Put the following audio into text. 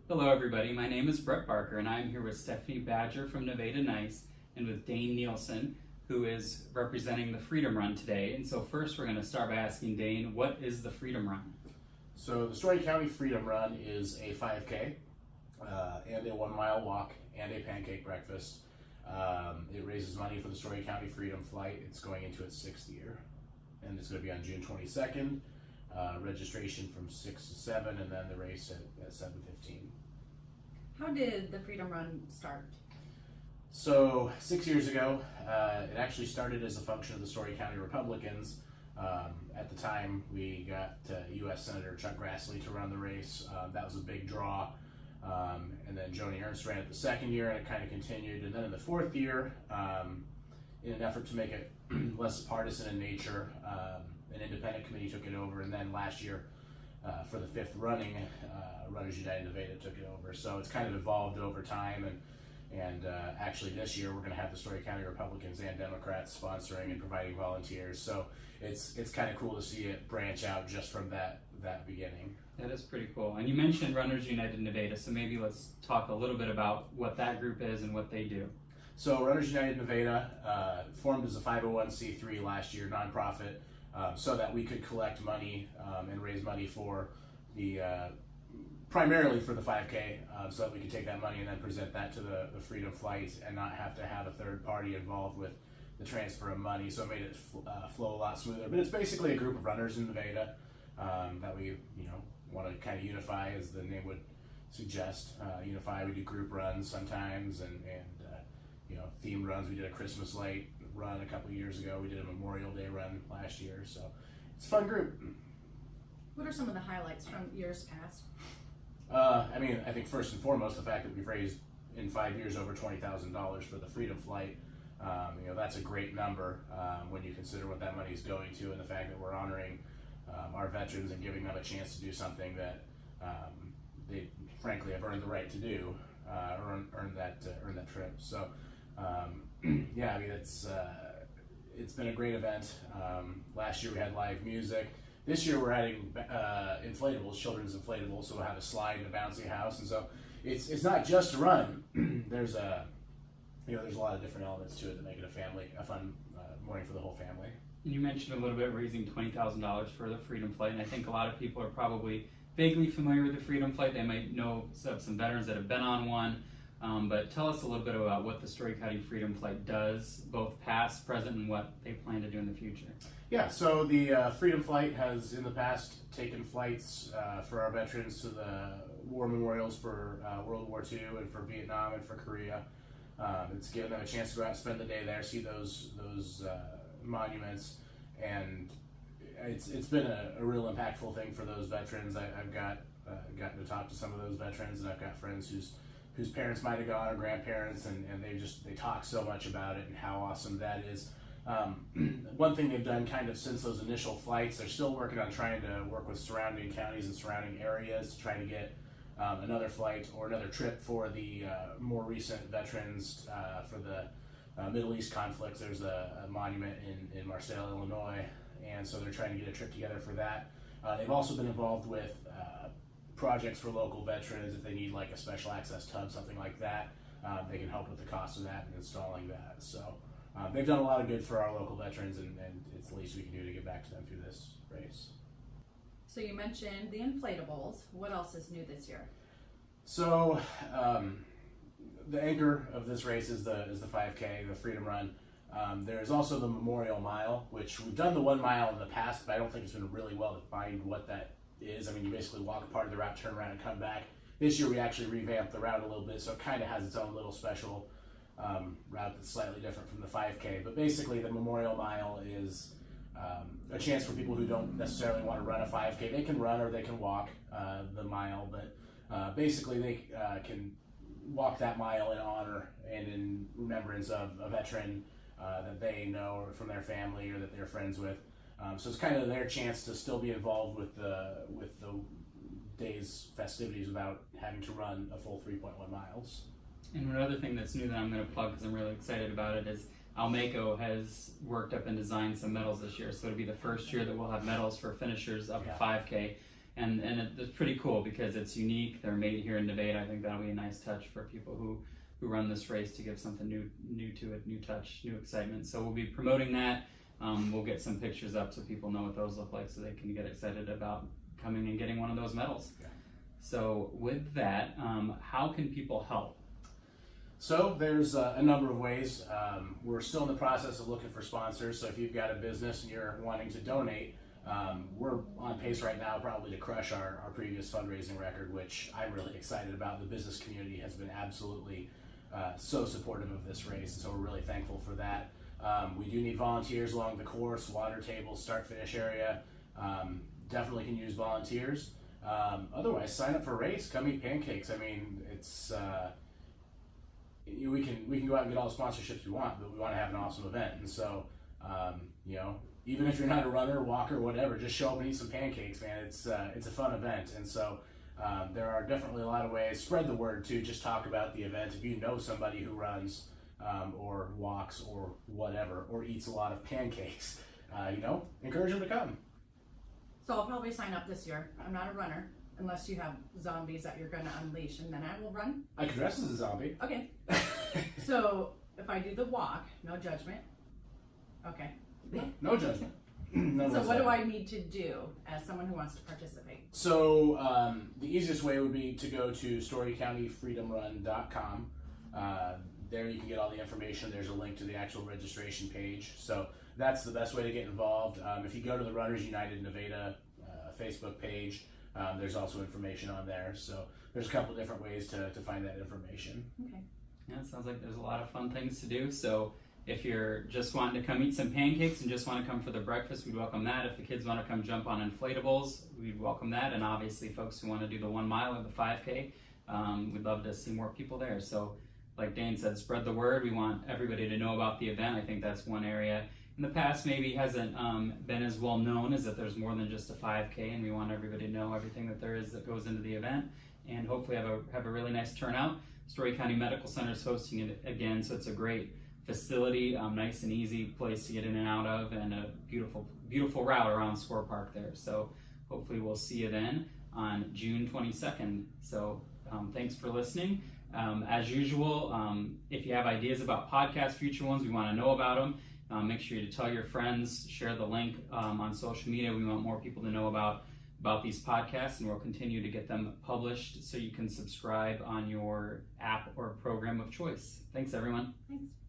Hello everybody, my name is Brett Barker and I'm here with Stephanie Badger from Nevada Nice and with Dane Nealson, who is representing the Freedom Run today. And so first we're going to start by asking Dane, what is the Freedom Run? So the Story County Freedom Run is a 5K and a 1 mile walk and a pancake breakfast. It raises money for the Story County Freedom Flight. It's going into its 6th year and it's going to be on June 22nd. Registration from 6 to 7 and then the race at 7:15. How did the Freedom Run start? So 6 years ago, it actually started as a function of the Story County Republicans. At the time, we got U.S. Senator Chuck Grassley to run the race. That was a big draw. And then Joni Ernst ran it the 2nd year, and it kind of continued. And then in the 4th year, in an effort to make it less partisan in nature, an independent committee took it over. And then last year, for the 5th running, Runners United Nevada took it over. So it's kind of evolved over time. And actually this year we're going to have the Story County Republicans and Democrats sponsoring and providing volunteers. So it's kind of cool to see it branch out just from that beginning. That is pretty cool. And you mentioned Runners United Nevada, so maybe let's talk a little bit about what that group is and what they do. So Runners United Nevada formed as a 501c3 last year, nonprofit, so that we could collect money and raise money for the primarily for the 5K, so that we could take that money and then present that to the Freedom Flight and not have to have a third party involved with the transfer of money. So it made it flow a lot smoother. But it's basically a group of runners in Nevada that we want to kind of unify, as the name would suggest. Unify. We do group runs sometimes and themed runs. We did a Christmas light run a couple of years ago. We did a Memorial Day run last year. So it's a fun group. What are some of the highlights from years past? I think first and foremost, the fact that we've raised in 5 years over $20,000 for the Freedom Flight. That's a great number when you consider what that money is going to, and the fact that we're honoring our veterans and giving them a chance to do something that they frankly have earned the right to do, earn that trip. So it's been a great event. Last year we had live music. This year we're adding inflatables, children's inflatables, so we'll have a slide and a bouncy house, and so it's not just a run. There's a lot of different elements to it that make it a fun morning for the whole family. And you mentioned a little bit raising $20,000 for the Freedom Flight, and I think a lot of people are probably vaguely familiar with the Freedom Flight. They might know of some veterans that have been on one, but tell us a little bit about what the Story County Freedom Flight does, both past, present, and what they plan to do in the future. Yeah, so the Freedom Flight has in the past taken flights for our veterans to the war memorials for World War II and for Vietnam and for Korea. It's given them a chance to go out and spend the day there, see those monuments, and it's been a real impactful thing for those veterans. I've gotten to talk to some of those veterans, and I've got friends whose parents might have gone or grandparents, and they talk so much about it and how awesome that is. One thing they've done kind of since those initial flights, they're still working on trying to work with surrounding counties and surrounding areas to try to get another flight or another trip for the more recent veterans for the Middle East conflicts. There's a monument in Marseille, Illinois, and so they're trying to get a trip together for that. They've also been involved with projects for local veterans. If they need like a special access tub, something like that, they can help with the cost of that and installing that. So they've done a lot of good for our local veterans, and it's the least we can do to give back to them through this race. So you mentioned the inflatables. What else is new this year? So the anchor of this race is the 5K, the Freedom Run. There is also the Memorial Mile, which we've done the 1 mile in the past, but I don't think it's been really well defined what that is. I mean, you basically walk part of the route, turn around, and come back. This year we actually revamped the route a little bit, so it kind of has its own little special route that's slightly different from the 5K. But basically the Memorial Mile is a chance for people who don't necessarily want to run a 5K. They can run or they can walk the mile, but basically they can walk that mile in honor and in remembrance of a veteran that they know or from their family or that they're friends with. So it's kind of their chance to still be involved with the day's festivities without having to run a full 3.1 miles. And another thing that's new that I'm going to plug because I'm really excited about it is Almaco has worked up and designed some medals this year. So it'll be the first year that we'll have medals for finishers of the 5K. and it's pretty cool because it's unique. They're made here in Nevada. I think that'll be a nice touch for people who run this race to give something new to it, new touch, new excitement. So we'll be promoting that. We'll get some pictures up so people know what those look like so they can get excited about coming and getting one of those medals. Yeah. So with that, how can people help? So there's a number of ways. We're still in the process of looking for sponsors. So if you've got a business and you're wanting to donate, we're on pace right now probably to crush our previous fundraising record, which I'm really excited about. The business community has been absolutely so supportive of this race, so we're really thankful for that. We do need volunteers along the course, water table, start finish area. Definitely can use volunteers. Otherwise, sign up for a race, come eat pancakes. I mean, it's we can go out and get all the sponsorships we want, but we want to have an awesome event. And so, even if you're not a runner, walker, whatever, just show up and eat some pancakes, man. It's a fun event. And so there are definitely a lot of ways. Spread the word too. Just talk about the event. If you know somebody who runs or walks or whatever, or eats a lot of pancakes, encourage them to come. So I'll probably sign up this year. I'm not a runner unless you have zombies that you're going to unleash, and then I will run. I could dress as a zombie. Okay. So if I do the walk, no judgment. Okay. No judgment. So what do I need to do as someone who wants to participate? So the easiest way would be to go to storycountyfreedomrun.com. There you can get all the information. There's a link to the actual registration page. So that's the best way to get involved. If you go to the Runners United Nevada Facebook page, there's also information on there. So there's a couple different ways to find that information. Okay. Yeah, it sounds like there's a lot of fun things to do. So if you're just wanting to come eat some pancakes and just want to come for the breakfast, we'd welcome that. If the kids want to come jump on inflatables, we'd welcome that. And obviously folks who want to do the 1 mile or the 5K, we'd love to see more people there. So like Dane said, spread the word. We want everybody to know about the event. I think that's one area in the past maybe hasn't been as well known, is that there's more than just a 5K, and we want everybody to know everything that there is that goes into the event, and hopefully have a really nice turnout. Story County Medical Center is hosting it again, so it's a great facility, nice and easy place to get in and out of, and a beautiful route around Square Park there. So hopefully we'll see you then on June 22nd. So thanks for listening. As usual, if you have ideas about podcasts, future ones, we want to know about them. Make sure you tell your friends, share the link on social media. We want more people to know about these podcasts, and we'll continue to get them published so you can subscribe on your app or program of choice. Thanks, everyone. Thanks.